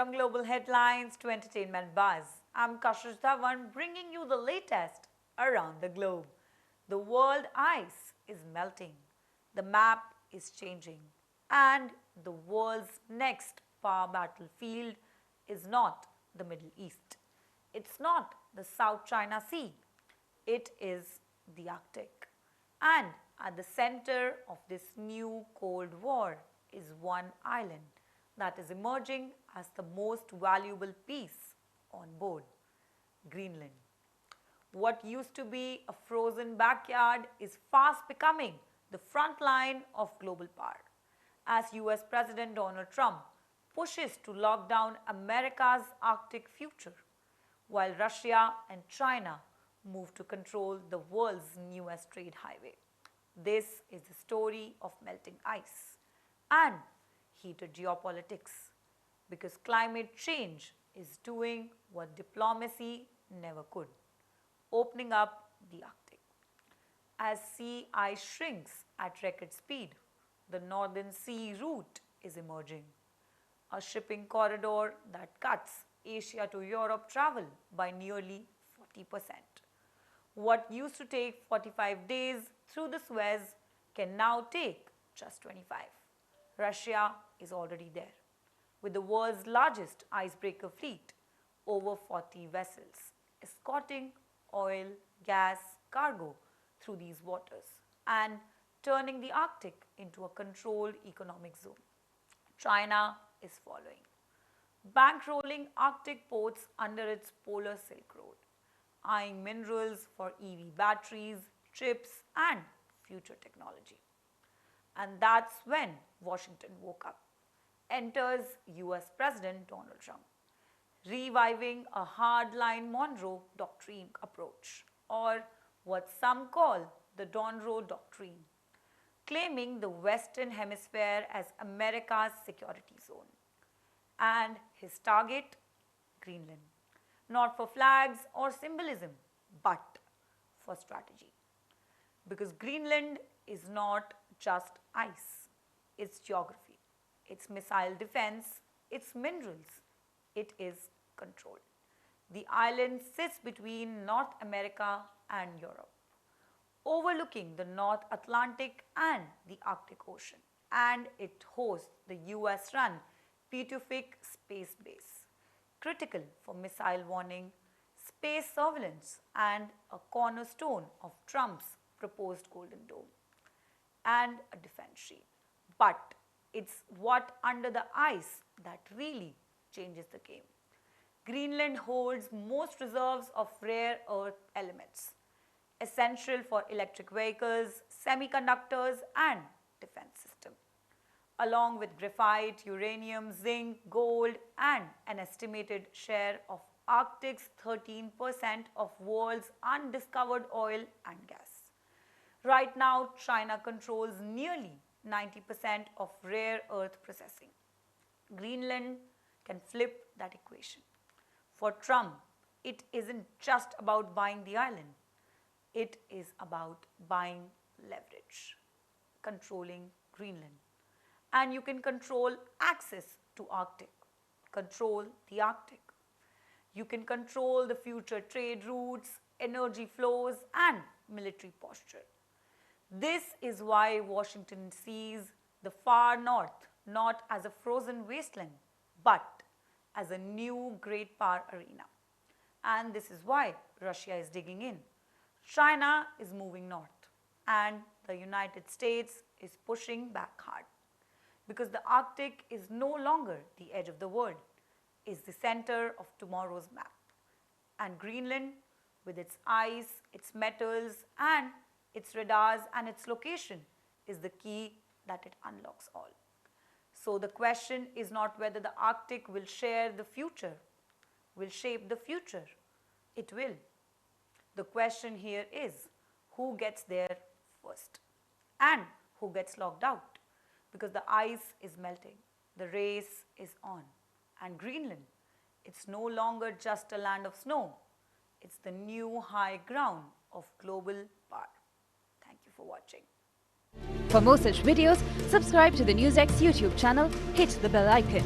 From global headlines to entertainment buzz, I'm Kashish Dhawan bringing you the latest around the globe. The world ice is melting, the map is changing, and the world's next power battlefield is not the Middle East. It's not the South China Sea, it is the Arctic. And at the center of this new Cold War is one island that is emerging as the most valuable piece on board, Greenland. What used to be a frozen backyard is fast becoming the front line of global power as US President Donald Trump pushes to lock down America's Arctic future, while Russia and China move to control the world's newest trade highway. This is the story of melting ice and heated geopolitics, because climate change is doing what diplomacy never could, opening up the Arctic. As sea ice shrinks at record speed, the Northern Sea route is emerging, a shipping corridor that cuts Asia to Europe travel by nearly 40%. What used to take 45 days through the Suez can now take just 25. Russia is already there, with the world's largest icebreaker fleet, over 40 vessels, escorting oil, gas, cargo through these waters and turning the Arctic into a controlled economic zone. China is following, bankrolling Arctic ports under its polar Silk Road, eyeing minerals for EV batteries, chips, and future technology. And that's when Washington woke up. Enters US President Donald Trump, reviving a hardline Monroe Doctrine approach, or what some call the Monroe Doctrine, claiming the Western Hemisphere as America's security zone. And his target, Greenland, not for flags or symbolism, but for strategy. Because Greenland is not just ice, it's geography, it's missile defense, it's minerals, it is control. The island sits between North America and Europe, overlooking the North Atlantic and the Arctic Ocean, and it hosts the US-run Pacific Space Base, critical for missile warning, space surveillance, and a cornerstone of Trump's proposed Golden Dome and a defense shield. But it's what under the ice that really changes the game. Greenland holds most reserves of rare earth elements, essential for electric vehicles, semiconductors, and defense system, along with graphite, uranium, zinc, gold, and an estimated share of Arctic's 13% of world's undiscovered oil and gas. Right now, China controls nearly 90% of rare earth processing. Greenland can flip that equation. For Trump, it isn't just about buying the island. It is about buying leverage, controlling Greenland. And you can control access to Arctic, control the Arctic. You can control the future trade routes, energy flows, and military posture. This is why Washington sees the far north not as a frozen wasteland, but as a new great power arena. And this is why Russia is digging in. China is moving north, and the United States is pushing back hard. Because the Arctic is no longer the edge of the world, it's the center of tomorrow's map. And Greenland, with its ice, its metals, and its radars and its location, is the key that it unlocks all. So the question is not whether the Arctic will share the future, will shape the future. It will. The question here is who gets there first and who gets locked out, because the ice is melting, the race is on. And Greenland, it's no longer just a land of snow, it's the new high ground of global power. Thank you for watching. For more such videos, subscribe to the NewsX YouTube channel, hit the bell icon.